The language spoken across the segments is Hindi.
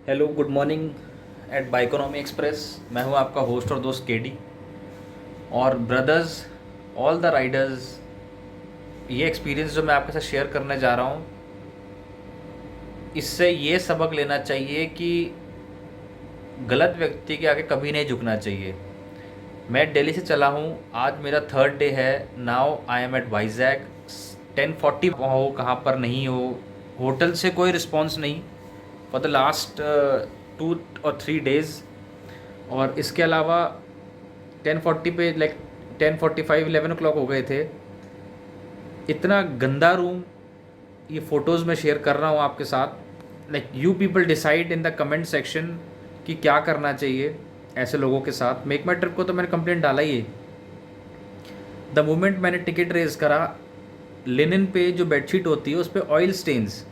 Hello good morning at Bikonomy Express. मैं हूं आपका होस्ट और दोस्त केडी। और ब्रदर्स, ऑल द राइडर्स, ये एक्सपीरियंस जो मैं आपके साथ शेयर करने जा रहा हूं, इससे ये सबक लेना चाहिए कि गलत व्यक्ति के आगे कभी नहीं झुकना चाहिए। मैं दिल्ली से चला हूं, आज मेरा थर्ड डे है। Now I am at Vizag. 10:40 हो, कहाँ पर नहीं हो, होटल से कोई रिस्पॉन्स नहीं फॉर द लास्ट 2 और 3 डेज़। और इसके अलावा 10:40 पे लाइक 10:45 11 o'clock हो गए थे। इतना गंदा रूम, ये फ़ोटोज़ मैं शेयर कर रहा हूँ आपके साथ। Like you people decide in the comment section कि क्या करना चाहिए ऐसे लोगों के साथ। मेक माई ट्रिप को तो मैंने कंप्लेंट डाला ही है। द मोमेंट मैंने टिकट रेज करा, लिनन पे जो बेडशीट होती है उस पर ऑयल स्टेन्स,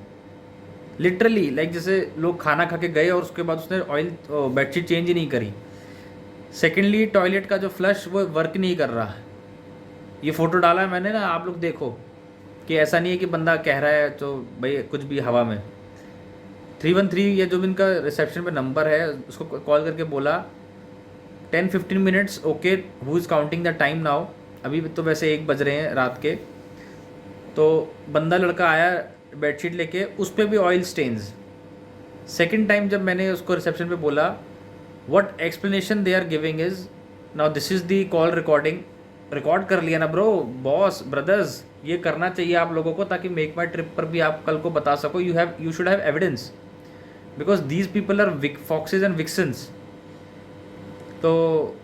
लिटरली लाइक जैसे लोग खाना खा के गए और उसके बाद उसने ऑयल बेडशीट चेंज ही नहीं करी। सेकेंडली, टॉयलेट का जो फ्लश वो वर्क नहीं कर रहा। ये फ़ोटो डाला है मैंने ना, आप लोग देखो कि ऐसा नहीं है कि बंदा कह रहा है तो भाई कुछ भी हवा में। 313 ये जो इनका रिसेप्शन पे नंबर है, उसको कॉल करके बोला 10-15 minutes okay, who is counting the time now. अभी तो वैसे 1 बज रहे हैं रात के। तो बंदा लड़का आया बेडशीट लेके, उस पर भी ऑयल स्टेन्स। सेकेंड टाइम जब मैंने उसको रिसेप्शन पे बोला, what explanation they are giving is, now this is the call recording. Record कर लिया ना ब्रो, बॉस, ब्रदर्स, ये करना चाहिए आप लोगों को ताकि मेक माई ट्रिप पर भी आप कल को बता सको। You should have evidence because these people are foxes and vixens. तो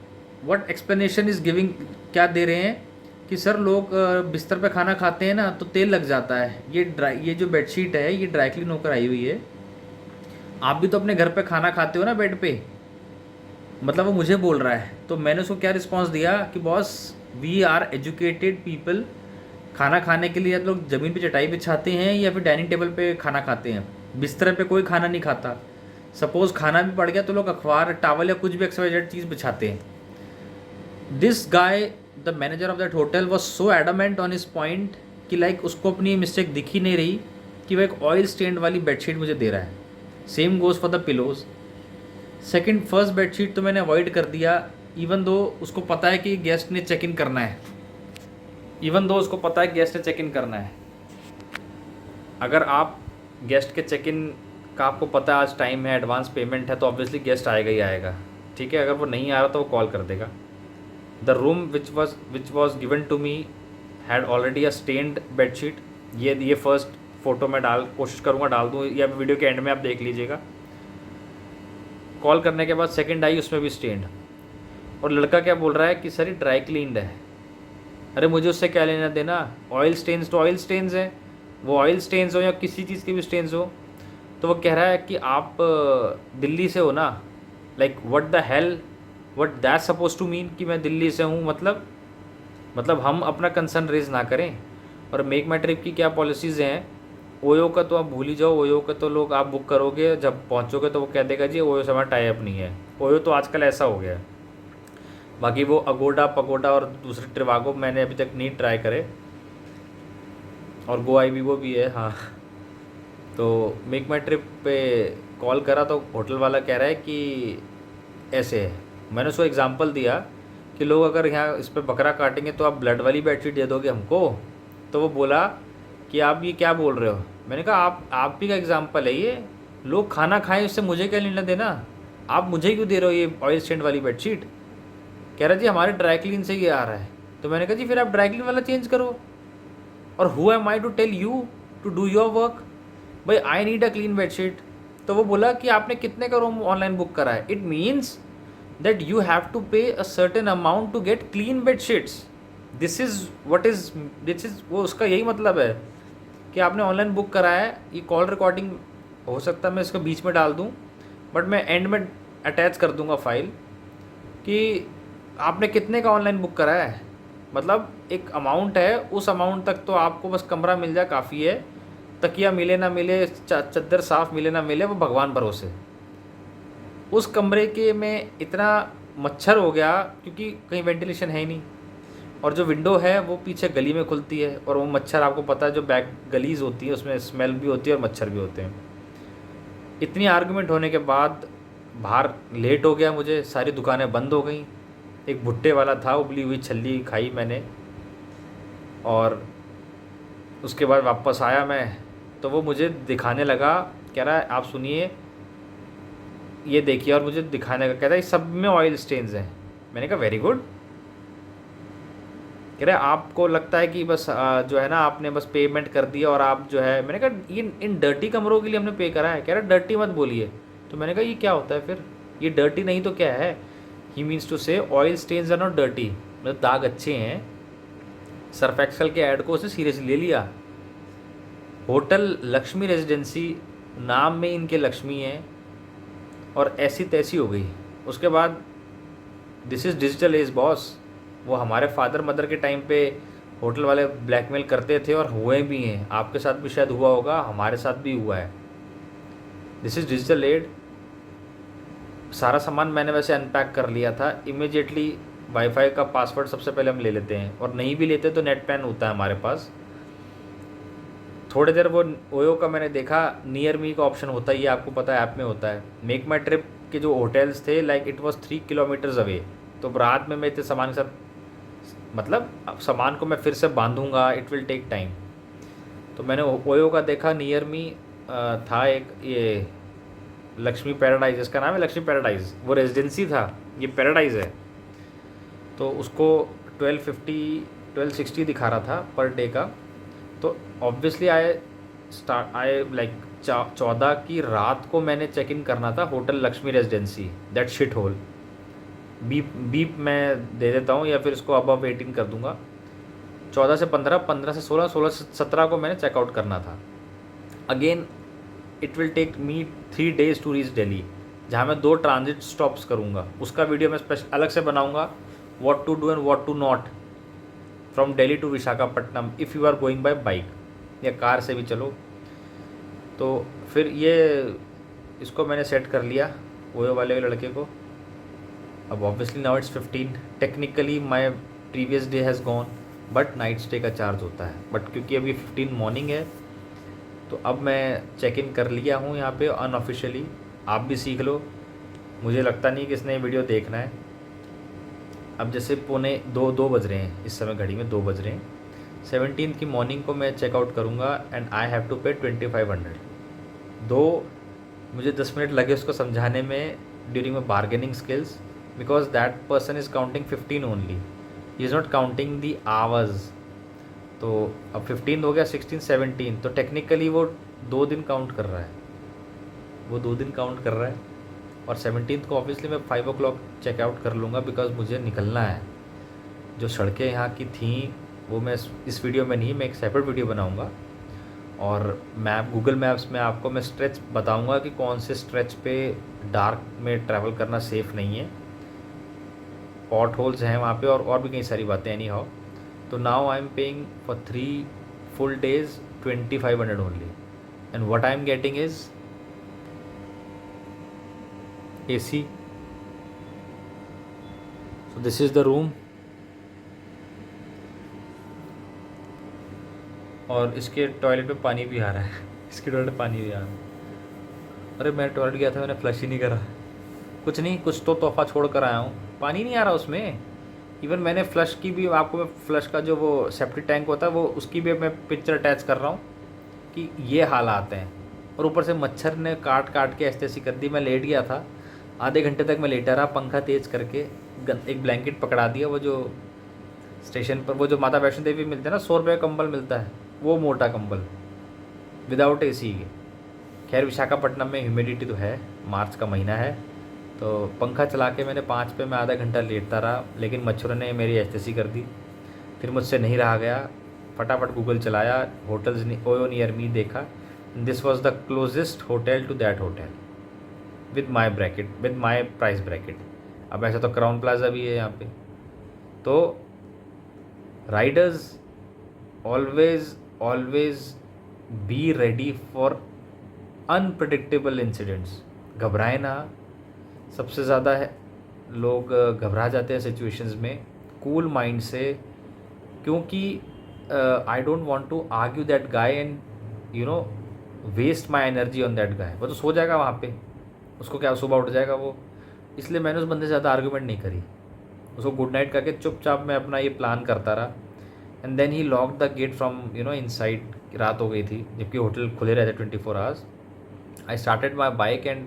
व्हाट एक्सप्लेनेशन इज गिविंग, क्या दे रहे हैं कि सर लोग बिस्तर पे खाना खाते हैं ना तो तेल लग जाता है। ये जो बेडशीट है ये ड्राई क्लीन होकर आई हुई है। आप भी तो अपने घर पे खाना खाते हो ना बेड पे, मतलब वो मुझे बोल रहा है। तो मैंने उसको क्या रिस्पांस दिया कि boss, we are educated people. खाना खाने के लिए लोग ज़मीन पे चटाई बिछाते हैं या फिर डाइनिंग टेबल पे खाना खाते हैं, बिस्तर पे कोई खाना नहीं खाता। सपोज़ खाना भी पड़ गया तो लोग अखबार, टावल या कुछ भी XYZ चीज़ बिछाते हैं। This guy, the manager of that hotel, was so adamant on his point कि लाइक उसको अपनी मिस्टेक दिख ही नहीं रही कि वह एक ऑयल स्टेंड वाली बेडशीट मुझे दे रहा है। Same goes for the pillows. Second, first bedsheet तो मैंने अवॉइड कर दिया, इवन दो उसको पता है कि गेस्ट ने चेक इन करना है। अगर आप गेस्ट के चेक इन का आपको पता है आज टाइम है, एडवांस पेमेंट है, तो ऑब्वियसली गेस्ट आएगा ही आएगा, ठीक है। अगर वो नहीं आ रहा तो वो कॉल कर देगा। The room which was given to me had already a stained bedsheet. ये फर्स्ट फ़ोटो मैं कोशिश करूँगा डाल दूँ, या वीडियो के एंड में आप देख लीजिएगा। कॉल करने के बाद सेकंड आई, उसमें भी स्टेन्ड। और लड़का क्या बोल रहा है कि सर ये ड्राई क्लीन्ड है। अरे मुझे उससे क्या लेना देना, ऑयल स्टेन्स तो ऑयल स्टेन्स हैं, वो ऑयल स्टेन्स हो या किसी चीज़ के भी स्टेन्स हो। तो वो कह रहा है कि आप दिल्ली से हो ना, like what the hell, what that suppose to mean कि मैं दिल्ली से हूँ, मतलब हम अपना कंसर्न रेज ना करें। और मेक माई ट्रिप की क्या पॉलिसीज़ हैं, ओयो का तो आप भूल ही जाओ। ओयो का तो लोग आप बुक करोगे, जब पहुंचोगे तो वो कह देगा जी ओयो से हमारा टाई अप नहीं है। ओयो तो आजकल ऐसा हो गया है। बाकी वो अगोडा, पगोडा और दूसरे ट्रिवागो मैंने अभी तक नहीं ट्राई करे, और गोआई भी वो भी है, हाँ। तो मेक माई ट्रिप पे कॉल करा तो होटल वाला कह रहा है कि ऐसे है। मैंने उसको एग्जांपल दिया कि लोग अगर यहाँ इस पर बकरा काटेंगे तो आप ब्लड वाली बेडशीट दे दोगे हमको। तो वो बोला कि आप ये क्या बोल रहे हो। मैंने कहा आप ही का एग्जांपल है ये, लोग खाना खाएं उससे मुझे क्या लेना देना, आप मुझे क्यों दे रहे हो ये ऑयल स्टेंड वाली बेडशीट। कह रहा जी हमारे ड्राई क्लीन से ये आ रहा है। तो मैंने कहा जी फिर आप ड्राई क्लीन वाला चेंज करो, और who am I to tell you to do your work, भाई I need a clean bedsheet. तो वो बोला कि आपने कितने का रूम ऑनलाइन बुक करा है, it means that you have to pay a certain amount to get clean bedsheets. This is वो उसका यही मतलब है कि आपने ऑनलाइन बुक करा है। ये कॉल रिकॉर्डिंग हो सकता है मैं इसको बीच में डाल दूं, बट मैं एंड में अटैच कर दूंगा फाइल कि आपने कितने का ऑनलाइन बुक करा है। मतलब एक अमाउंट है, उस अमाउंट तक तो आपको बस कमरा मिल जाए काफ़ी है। तकिया मिले ना मिले, चद्दर साफ़ मिले ना मिले, वो भगवान भरोसे। उस कमरे के में इतना मच्छर हो गया क्योंकि कहीं वेंटिलेशन है ही नहीं, और जो विंडो है वो पीछे गली में खुलती है, और वो मच्छर आपको पता है जो बैक गलीज होती है उसमें स्मेल भी होती है और मच्छर भी होते हैं। इतनी आर्गुमेंट होने के बाद बाहर लेट हो गया मुझे, सारी दुकानें बंद हो गई। एक भुट्टे वाला था, उबली हुई छल्ली खाई मैंने, और उसके बाद वापस आया मैं, तो वो मुझे दिखाने लगा, कह रहा है आप सुनिए ये देखिए, और मुझे दिखाने का, कहता है इस सब में ऑयल स्टेन्स हैं। मैंने कहा वेरी गुड। कह रहे आपको लगता है कि बस जो है ना आपने बस पेमेंट कर दिया और आप जो है, मैंने कहा ये इन डर्टी कमरों के लिए हमने पे करा है। कह रहा डर्टी मत बोलिए। तो मैंने कहा ये क्या होता है फिर, ये डर्टी नहीं तो क्या है। He means to say oil stains are not dirty, मतलब दाग अच्छे हैं। सर्फ एक्सेल के ऐड को उसने सीरियसली ले लिया। होटल लक्ष्मी रेजिडेंसी, नाम में इनके लक्ष्मी है, और ऐसी तैसी हो गई। उसके बाद this is digital age boss. वो हमारे फादर मदर के टाइम पे होटल वाले ब्लैकमेल करते थे और हुए भी हैं, आपके साथ भी शायद हुआ होगा, हमारे साथ भी हुआ है। This is digital ad. सारा सामान मैंने वैसे अनपैक कर लिया था इमीडिएटली। वाईफाई का पासवर्ड सबसे पहले हम ले लेते हैं, और नहीं भी लेते तो नेट पैन होता है हमारे पास। थोड़ी देर वो ओयो का मैंने देखा, नियर मी का ऑप्शन होता है, ये आपको पता है ऐप में होता है। मेक माई ट्रिप के जो होटल्स थे, like it was 3 kilometres away. तो रात में मैं इतने सामान के साथ, मतलब अब सामान को मैं फिर से बांधूंगा, इट विल टेक टाइम। तो मैंने ओयो का देखा, नियर मी था एक ये लक्ष्मी पैराडाइज, इसका नाम है लक्ष्मी पैराडाइज, वो रेजिडेंसी था, ये पैराडाइज है। तो उसको 1260 दिखा रहा था पर डे का। तो ऑब्वियसली आई लाइक 14 की रात को मैंने चेक इन करना था hotel Lakshmi residency, that shit hole. Beep मैं दे देता हूँ, या फिर इसको अब 18 कर दूंगा। 14 से 15, 15 से 16, 16 से 17 को मैंने चेकआउट करना था। Again it will take me 3 days to reach Delhi, जहाँ मैं 2 ट्रांजिट स्टॉप्स करूँगा। उसका वीडियो मैं स्पेशल अलग से बनाऊँगा, what to do and what to not from Delhi to Visakhapatnam if you are going by bike, या कार से भी चलो। तो फिर ये इसको मैंने सेट कर लिया ओयो वाले लड़के को। अब obviously now it's 15, technically my previous day has gone, but night stay का चार्ज होता है। बट क्योंकि अभी 15 मॉर्निंग है, तो अब मैं चेक इन कर लिया हूँ यहाँ पे अनऑफिशियली। आप भी सीख लो, मुझे लगता नहीं कि इसने वीडियो देखना है। अब जैसे 2:45 बज रहे हैं, इस समय घड़ी में 2 बज रहे हैं। 17 की मॉर्निंग को मैं चेकआउट करूँगा एंड आई हैव टू पे 2500। दो मुझे 10 मिनट लगे उसको समझाने में during my bargaining skills, because that person is counting 15 only, he is not counting the hours. तो अब 15 हो गया, 16, 17, तो टेक्निकली वो 2 दिन काउंट कर रहा है, वो 2 दिन काउंट कर रहा है। और 17 को ऑब्वियसली मैं 5 o'clock चेकआउट कर लूँगा, बिकॉज मुझे निकलना है। जो सड़कें यहाँ की थी वो मैं इस वीडियो में नहीं, मैं एक सेपरेट वीडियो बनाऊँगा। और मैप, गूगल मैप्स में आपको मैं स्ट्रेच बताऊँगा कि कौन से स्ट्रेच पे डार्क में ट्रैवल करना सेफ़ नहीं है, पॉट होल्स हैं वहाँ पे, और भी कई सारी बातें एनी हाउ। तो now I am paying for 3 full days 2500 only, and what I am getting is AC. So this is the room. और इसके टॉयलेट में पानी भी आ रहा है इसके टॉयलेट में पानी भी आ रहा है। अरे मैं टॉयलेट गया था, मैंने फ्लश ही नहीं करा। कुछ नहीं, कुछ तो तोहफा छोड़ कर आया हूँ, पानी नहीं आ रहा उसमें। इवन मैंने फ्लश की भी, आपको मैं फ्लश का जो वो सेप्टिक टैंक होता है वो, उसकी भी मैं पिक्चर अटैच कर रहा हूँ कि ये हालात हैं। और ऊपर से मच्छर ने काट काट के ऐसी कर दी। मैं लेट गया था, आधे घंटे तक मैं लेटा रहा, पंखा तेज़ करके एक ब्लैंकेट पकड़ा दिया। वो जो स्टेशन पर वो जो माता वैष्णो देवी मिलते हैं ना, 100 रुपये का कंबल मिलता है, वो मोटा कंबल विदाउट AC के। खैर विशाखापट्टनम में ह्यूमिडिटी तो है, मार्च का महीना है, तो पंखा चला के मैंने 5 पे मैं आधा घंटा लेटता रहा, लेकिन मच्छरों ने मेरी एस्तेसी कर दी। फिर मुझसे नहीं रहा गया, फटाफट गूगल चलाया, होटल्स ओयो नियर मी देखा, this was the closest hotel to that hotel with my bracket, with my price bracket. अब ऐसा तो क्राउन प्लाजा भी है यहाँ पे। तो Riders always be ready for unpredictable incidents. घबराए ना, सबसे ज़्यादा है लोग घबरा जाते हैं सिचुएशंस में। कूल माइंड से, क्योंकि I don't want to argue that guy and you know waste my energy on that guy. वो तो सो जाएगा वहाँ पे, उसको क्या सुबह उठ जाएगा वो। इसलिए मैंने उस बंदे से ज़्यादा आर्गूमेंट नहीं करी, उसको गुड नाइट करके चुपचाप मैं अपना ये प्लान करता रहा। And then he lock the gate from inside. रात हो गई थी, जबकि होटल खुले रहते 24 hours. I started my bike and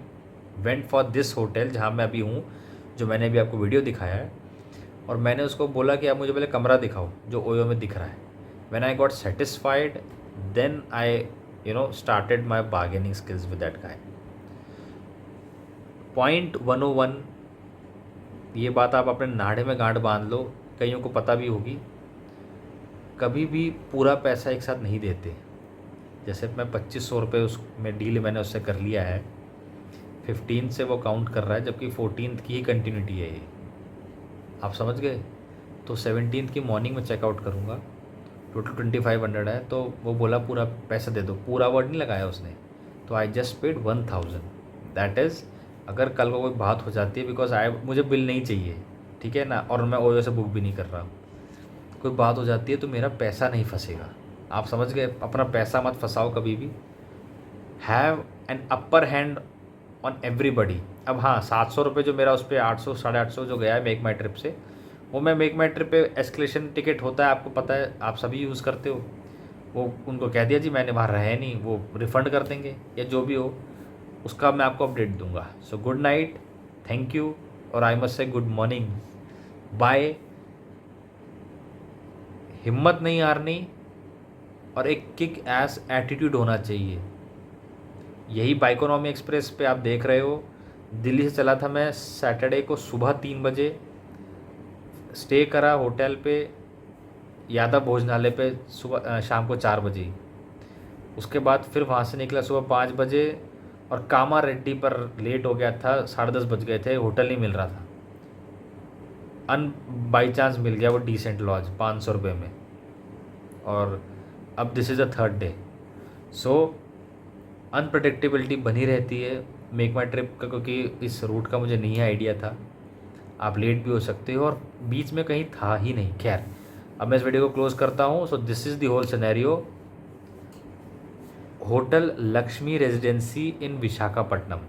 went for this hotel जहाँ मैं अभी हूँ, जो मैंने अभी आपको वीडियो दिखाया है। और मैंने उसको बोला कि आप मुझे पहले कमरा दिखाओ जो ओयो में दिख रहा है। When I got satisfied then I started my bargaining skills with that guy. Point 101, ये बात आप अपने नाड़े में गांठ बांध लो, कईयों को पता भी होगी। कभी भी पूरा पैसा एक साथ नहीं देते। जैसे मैं 2500 रुपये उसमें डील मैंने उससे कर लिया है, 15 से वो काउंट कर रहा है, जबकि 14 की ही कंटिन्यूटी है ये, आप समझ गए। तो 17 की मॉर्निंग में चेकआउट करूँगा, टोटल 2500 है। तो वो बोला पूरा पैसा दे दो, पूरा वर्ड नहीं लगाया उसने। तो I just paid 1000। That is अगर कल को कोई बात हो जाती है, बिकॉज मुझे बिल नहीं चाहिए, ठीक है ना, और मैं ओयो से बुक भी नहीं कर रहा हूँ, कोई बात हो जाती है तो मेरा पैसा नहीं फंसेगा। आप समझ गए, अपना पैसा मत फंसाओ कभी भी। Have an upper hand on everybody. अब हाँ, 700 रुपये जो मेरा उस पर 800 850 जो गया है मेक माई ट्रिप से, वो मैं मेक माई ट्रिप पे एस्केलेशन टिकट होता है, आपको पता है, आप सभी यूज़ करते हो। वो उनको कह दिया जी मैंने वहाँ रहे नहीं, वो रिफ़ंड कर देंगे या जो भी हो, उसका मैं आपको अपडेट दूंगा। So good night, thank you, और I must say good morning, bye. हिम्मत नहीं हारनी और एक किक एस एटीट्यूड होना चाहिए। यही बाइकोनॉमी एक्सप्रेस पे आप देख रहे हो। दिल्ली से चला था मैं सैटरडे को सुबह 3 बजे, स्टे करा होटल पे यादव भोजनालय पे सुबह शाम को 4 बजे। उसके बाद फिर वहाँ से निकला सुबह 5 बजे, और कामा रेड्डी पर लेट हो गया था, 10:30 बज गए थे, होटल नहीं मिल रहा था। बाई चांस मिल गया वो डिसेंट लॉज 500 रुपये में, और अब this is a third day. So unpredictability बनी रहती है मेक माई ट्रिप का, क्योंकि इस रूट का मुझे नहीं आइडिया था। आप लेट भी हो सकते हो, और बीच में कहीं था ही नहीं। खैर, अब मैं इस वीडियो को क्लोज करता हूँ। So this is the whole scenario. Hotel Lakshmi residency in Visakhapatnam,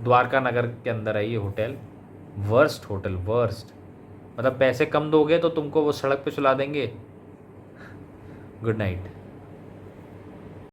Dwarka Nagar के अंदर है ये होटल। वर्स्ट होटल, वर्स्ट, मतलब पैसे कम दोगे तो तुमको वो सड़क पे सुला देंगे। Good night.